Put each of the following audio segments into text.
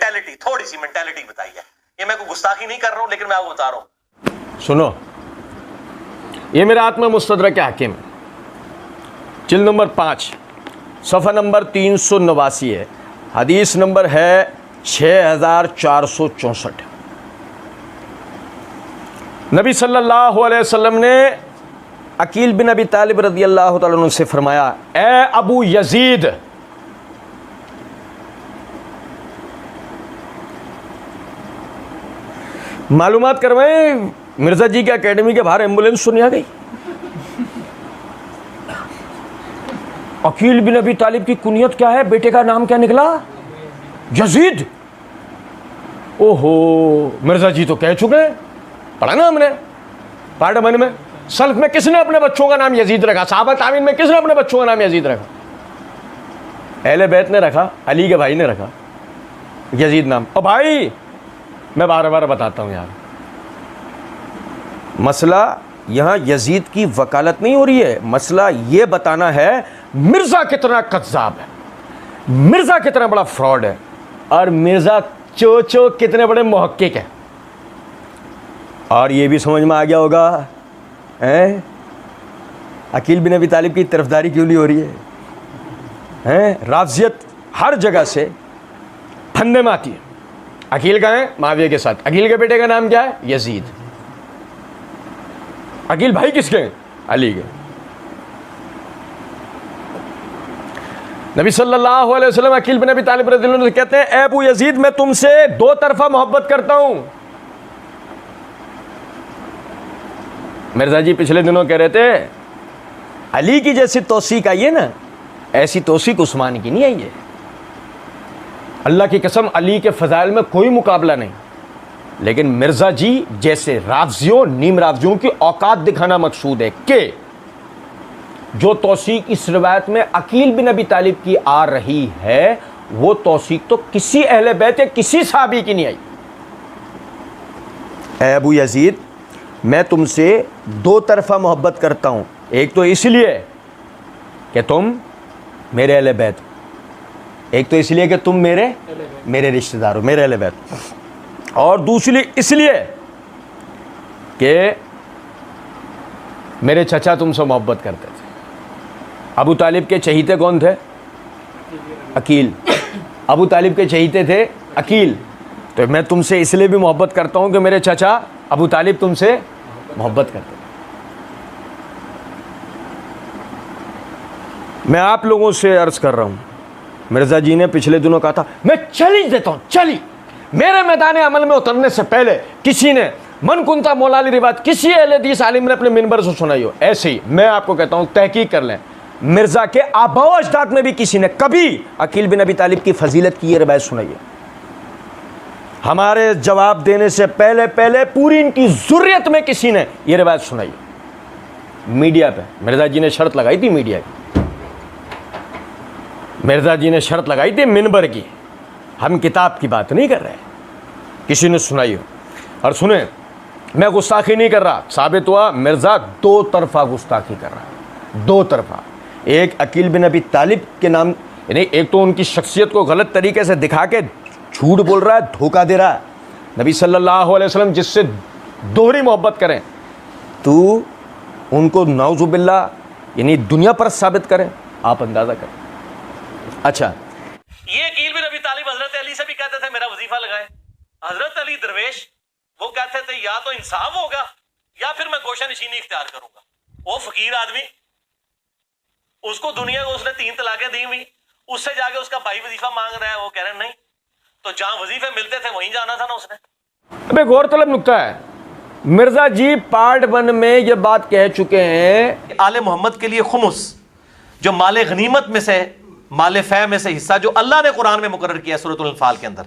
Mentality, थोड़ी सी mentality बताई है। ये मैं कोई गुस्ताखी नहीं कर रहा हूं, लेकिन मैं आपको बता रहा हूं। सुनो, ये मेरे हाथ में मुस्तदरक हाकिम है, जिल्द नंबर 5, सफ़ा नंबर 389 है, हदीस नंबर है 6464। नबी सल्लल्लाहु अलैहि वसल्लम ने अकील बिन अबी तालिब रज़ी अल्लाह तआला अन्हु से फरमाया, ए अबू यजीद, मालूमात करवाएं मिर्जा जी के एकेडमी के बाहर एम्बुलेंस सुनी आ गई। अकील बिन अबी तालिब की कुनियत क्या है, बेटे का नाम क्या निकला? यजीद। ओहो, मिर्जा जी तो कह चुके हैं, पढ़ा ना हमने पार्टमन में। सल्फ में किसने अपने बच्चों का नाम यजीद रखा? सहाबा ताबीन में किसने अपने बच्चों का नाम यजीद रखा? अहले बैत ने रखा, अली के भाई ने रखा यजीद नाम। और भाई मैं बार बार बताता हूं यार, मसला यहां यजीद की वकालत नहीं हो रही है, मसला यह बताना है मिर्जा कितना कज़्ज़ाब है, मिर्जा कितना बड़ा फ्रॉड है, और मिर्जा चो कितने बड़े मुहक्किक है। और ये भी समझ में आ गया होगा हैं अकील बिन अबी तालिब की तरफदारी क्यों नहीं हो रही है, हैं राफ़िज़ियत हर जगह से फंदे में आती है। अकील का है माविया के साथ, अकील के बेटे का नाम क्या है? यजीद। अकील भाई किसके हैं? अली के। नबी सल्लल्लाहु अलैहि वसल्लम अकील बिन अबी तालिब रज़ियल्लाहु अन्हु से कहते हैं, ए अबू यजीद, मैं तुमसे दो तरफा मोहब्बत करता हूं। मिर्जा जी पिछले दिनों कह रहे थे अली की जैसी तौसीक आई है ना, ऐसी तौसीक उस्मान की नहीं आई है। अल्लाह की कसम, अली के फ़ज़ाइल में कोई मुकाबला नहीं, लेकिन मिर्ज़ा जी जैसे राफ़िज़ियों, नीम राफ़िज़ियों की औकात दिखाना मकसूद है कि जो तौसीक इस रिवायत में अकील बिन अबी तालिब की आ रही है, वो तौसीक तो किसी अहले बैत या किसी सहाबी की नहीं आई। ऐ अबू यजीद, मैं तुमसे दो तरफा मोहब्बत करता हूँ, एक तो इसलिए कि तुम मेरे अहले बैत, एक तो इसलिए कि तुम मेरे रिश्तेदार हो, मेरे अहले बैत, और दूसरी इसलिए कि मेरे चचा तुमसे मोहब्बत करते थे। अबू तालिब के चहीते कौन थे? अकील। अबू तालिब के चहीते थे अकील, तो मैं तुमसे इसलिए भी मोहब्बत करता हूं कि मेरे चचा अबू तालिब तुमसे मोहब्बत करते थे। मैं आप लोगों से अर्ज़ कर रहा हूं, मिर्ज़ा जी ने पिछले दिनों कहा था मैं चैलेंज देता हूं, चली मेरे मैदान अमल में उतरने से पहले किसी ने मन कुंता मौलाली रिवायत किसी अहले हदीस आलिम ने अपने मिंबर से सुनाई हो, ऐसे ही मैं आपको कहता हूं तहकीक कर लें, मिर्ज़ा के आबा व अजदाद में भी किसी ने कभी अकील बिन अबी तालिब की फजीलत की ये रिवायत सुनाई है। हमारे जवाब देने से पहले पहले पूरी इनकी ज़ुर्रियत में किसी ने ये रिवायत सुनाई है। मीडिया पे मिर्ज़ा जी ने शर्त लगाई थी, मीडिया की मिर्ज़ा जी ने शर्त लगाई थी मिंबर की, हम किताब की बात नहीं कर रहे, किसी ने सुनाई हो। और सुने, मैं गुस्ताखी नहीं कर रहा, साबित हुआ मिर्ज़ा दो तरफा गुस्ताखी कर रहा है, दो तरफा। एक अकील बिन अबी तालिब के नाम, यानी एक तो उनकी शख्सियत को गलत तरीके से दिखा के झूठ बोल रहा है, धोखा दे रहा है। नबी सल्लल्लाहु अलैहि वसल्लम जिससे दोहरी मोहब्बत करें, तू उनको नाउज़ुबिल्लाह यानी दुनिया पर साबित करें, आप अंदाज़ा करें। अच्छा, ये अकील बिन अबी तालिब हजरत अली से भी कहते थे मेरा वजीफा लगाए। हजरत अली दरवेश वो कहते थे या तो इंसाफ होगा या फिर मैं गोशा नशीनी इख्तियार करूंगा। वो फकीर आदमी, उसको दुनिया को उसने 3 तलाकें दी हुई, उससे जाके उसका भाई वजीफा मांग रहा है, वो कह रहे नहीं, तो जहां वजीफे मिलते थे वहीं जाना था ना उसने। अबे गौरतलब नुक्ता है, मिर्ज़ा जी पार्ट 1 में ये बात कह चुके हैं, आले मोहम्मद के लिए खुमुस जो माले गनीमत में से, माले फै में से हिस्सा जो अल्लाह ने कुरान में मुकर्रर किया सूरह अल-फाल के अंदर,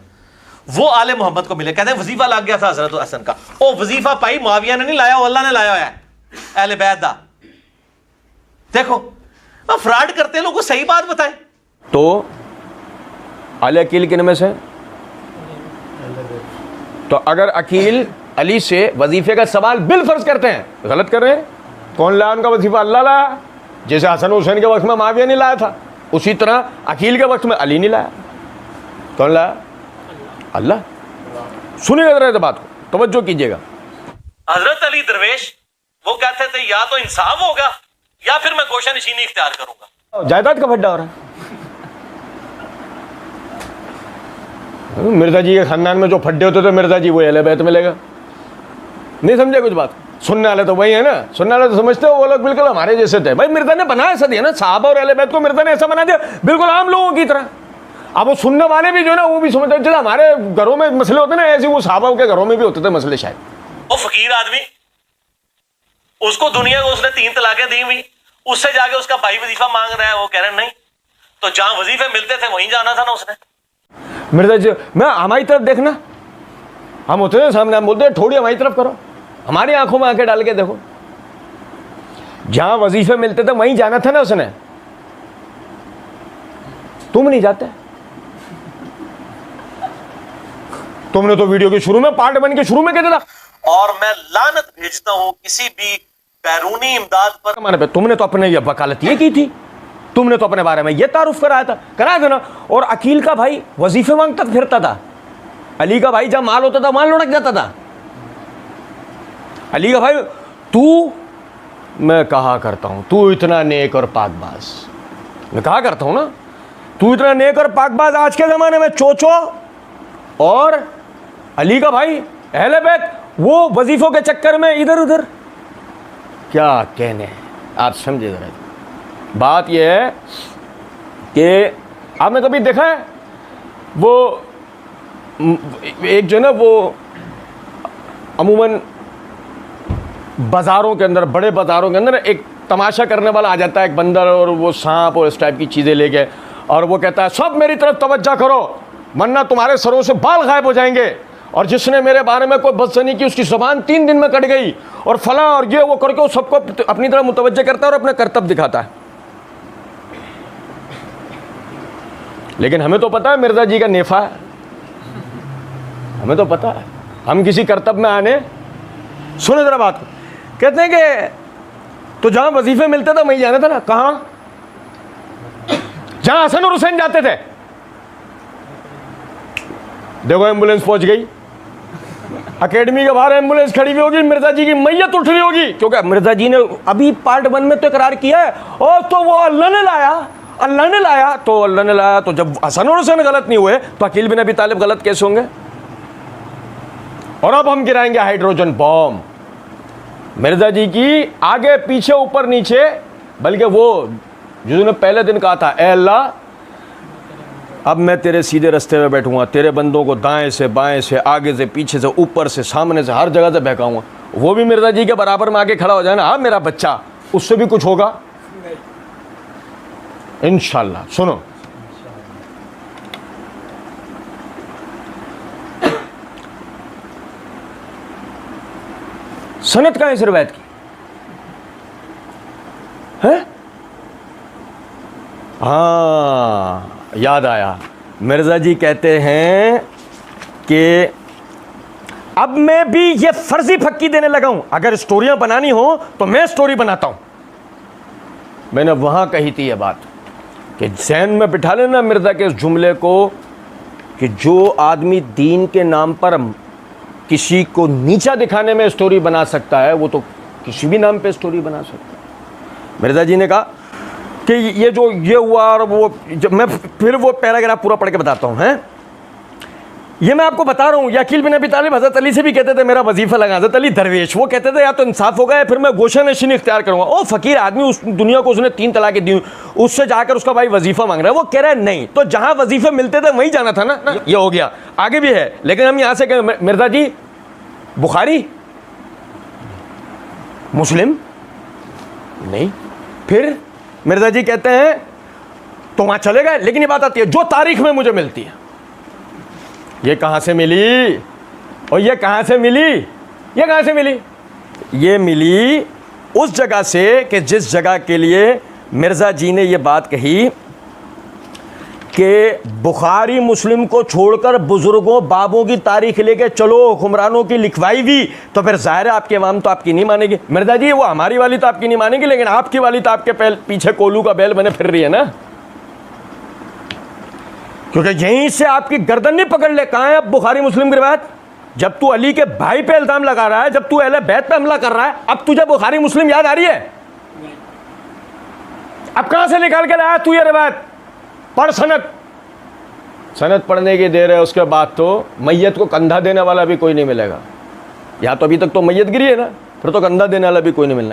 वो आले मोहम्मद को मिले। कहते हैं वजीफा लग गया था हजरत हसन का, ओ वजीफा पाई मुआविया ने नहीं लाया, वो अल्लाह ने लाया है अहले बैत दा। देखो फ्रॉड करते हैं लोग को सही बात बताएं। तो आले अकील किन में से? तो अगर अकील अली से वजीफे का सवाल बिल फर्ज करते हैं, गलत कर रहे हैं। कौन लाया उनका वजीफा? अल्लाह लाया। जैसे हसन हुसैन के वक्त में मुआविया नहीं लाया था, उसी तरह अकील के वक्त में अली नहीं लाया। कौन लाया? अल्लाह, सुनिएगा जरा इस बात को, तवज्जो कीजिएगा। हजरत अली दरवेश वो कहते थे या तो इंसाफ होगा या फिर मैं गोशा नशीनी इख्तियार करूंगा। जायदाद का फड्डा हो रहा है। मिर्जा जी के खानदान में जो फड्डे होते थे, मिर्जा जी वो अहले बैत मिलेगा। नहीं समझे कुछ बात? सुनने वाले तो वही है ना, सुनने वाले तो समझते हो वो लोग बिल्कुल हमारे जैसे थे। भाई मिर्जा ने बना ऐसा दिया ना, साहबा और अहले बैत को मिर्जा ने ऐसा बना दिया बिल्कुल आम लोगों की तरह। अब वो सुनने वाले भी जो है ना वो भी समझते हैं हमारे घरों में मसले होते ना, ऐसे वो साहबा के घरों में भी होते थे मसले शायद। वो फकीर आदमी, उसको दुनिया को उसने 3 तलाकें दी हुई, उससे जाके उसका भाई वजीफा मांग रहा है, वो कह रहे नहीं। तो जहां वजीफे मिलते थे वहीं जाना था ना उसने। मिर्जा जी मैं हमारी तरफ देखना, हम होते हैं सामने, हम बोलते हैं थोड़ी हमारी तरफ करो, हमारी आंखों में आंखें डाल के देखो। जहां वजीफे मिलते थे वहीं जाना था ना उसने, तुम नहीं जाते। तुमने तो वीडियो के शुरू में पार्ट 1 के शुरू में कहता था और मैं लानत भेजता हूं किसी भी बैरूनी इमदाद पर। माने पे तुमने तो अपने ये वकालत ये की थी, तुमने तो अपने बारे में ये तारुफ कराया था ना। और अकील का भाई वजीफे मांगता फिरता था, अली का भाई जब माल होता था माल लुढ़क जाता था। अली का भाई तू, मैं कहा करता हूं तू इतना नेक और पाकबाज, मैं कहा करता हूं ना तू इतना नेक और पाकबाज, आज के जमाने में चोचो और अली का भाई अहले बैत वो वजीफों के चक्कर में इधर उधर, क्या कहने हैं आप समझे जरा। बात यह है कि आपने कभी देखा है वो एक जो है ना वो अमूमन बाज़ारों के अंदर, बड़े बाज़ारों के अंदर एक तमाशा करने वाला आ जाता है, एक बंदर और वो सांप और इस टाइप की चीज़ें लेके, और वो कहता है सब मेरी तरफ तवज्जो करो वरना तुम्हारे सरों से बाल गायब हो जाएंगे, और जिसने मेरे बारे में कोई बदसनी की उसकी ज़ुबान 3 दिन में कट गई, और फला और ये वो करके वो सबको अपनी तरफ मुतवज्जो करता है और अपना करतब दिखाता है। लेकिन हमें तो पता है मिर्जा जी का नेफा है, हमें तो पता है हम किसी करतब में आने। सुने जरा बात को, कहते हैं कि तो जहां वजीफे मिलते थे वहीं जाना था ना। कहां? जहां हसन और हुसैन जाते थे। देखो एम्बुलेंस पहुंच गई, अकेडमी के बाहर एम्बुलेंस खड़ी हुई होगी, मिर्जा जी की मैयत उठ रही होगी, क्योंकि मिर्जा जी ने अभी पार्ट 1 में तो इकरार किया है, और तो वो अल्लाह ने लाया, अल्लाह ने लाया, तो अल्लाह ने लाया। तो जब हसन और हुसैन गलत नहीं हुए तो अकील बिन अबी तालिब गलत कैसे होंगे? और अब हम गिराएंगे हाइड्रोजन बॉम्ब मिर्जा जी की आगे पीछे ऊपर नीचे, बल्कि वो जिसने पहले दिन कहा था ए अल्लाह अब मैं तेरे सीधे रास्ते में बैठूंगा, तेरे बंदों को दाएं से बाएं से आगे से पीछे से ऊपर से सामने से हर जगह से बहकाऊंगा, वो भी मिर्जा जी के बराबर में आके खड़ा हो जाए ना, हाँ मेरा बच्चा, उससे भी कुछ होगा इंशाल्लाह। सुनो, सनत का है इस रिवायत की है? हाँ याद आया, मिर्जा जी कहते हैं कि अब मैं भी ये फर्जी फक्की देने लगा हूं, अगर स्टोरियां बनानी हो तो मैं स्टोरी बनाता हूं। मैंने वहां कही थी ये बात कि ज़हन में बिठा लेना मिर्जा के इस जुमले को कि जो आदमी दीन के नाम पर किसी को नीचा दिखाने में स्टोरी बना सकता है वो तो किसी भी नाम पे स्टोरी बना सकता है। मिर्जा जी ने कहा कि ये जो ये हुआ, और वो जब मैं फिर वो पैराग्राफ पूरा पढ़ के बताता हूँ, हैं ये मैं आपको बता रहा हूँ। अकील बिन अबी तालिब हज़रत अली से भी कहते थे मेरा वजीफा लगा, हज़रत अली दरवेश, वो कहते थे या तो इंसाफ होगा या फिर मैं गोशा नशीनी इख्तियार करूँगा। ओ फ़कीर आदमी, उस दुनिया को उसने 3 तलाक़ें दी, उससे जाकर उसका भाई वजीफ़ा मांग रहा है, वो कह रहा है नहीं, तो जहाँ वजीफ़े मिलते थे वहीं जाना था ना। ये हो गया, आगे भी है, लेकिन हम यहाँ से कहें मिर्जा जी बुखारी मुस्लिम नहीं, फिर मिर्जा जी कहते हैं तो वहाँ चले गए। लेकिन ये बात आती है जो तारीख में मुझे मिलती है, ये कहाँ से मिली और ये कहाँ से मिली, ये कहाँ से मिली? ये मिली उस जगह से कि जिस जगह के लिए मिर्ज़ा जी ने ये बात कही कि बुखारी मुस्लिम को छोड़कर बुज़ुर्गों बाबों की तारीख लेके चलो, हुक्मरानों की लिखवाई भी, तो फिर ज़ाहिर है आपकी आवाम तो आपकी नहीं मानेगी। मिर्ज़ा जी वो हमारी वाली तो आपकी नहीं मानेगी, लेकिन आपकी वाली तो आपके पीछे कोलू का बैल बने फिर रही है ना। क्योंकि यहीं से आपकी गर्दन नहीं पकड़ ले। कहाँ है अब बुखारी मुस्लिम की रिवायत? जब तू अली के भाई पे इल्जाम लगा रहा है, जब तू अहले बैत पे हमला कर रहा है, अब तुझे बुखारी मुस्लिम याद आ रही है? अब कहां से निकाल के लाया तू ये रिवायत? पढ़ सनद। सनद पढ़ने की देर है, उसके बाद तो मैयत को कंधा देने वाला भी कोई नहीं मिलेगा। या तो अभी तक तो मैयत गिरी है ना, फिर तो कंधा देने वाला भी कोई नहीं मिलना।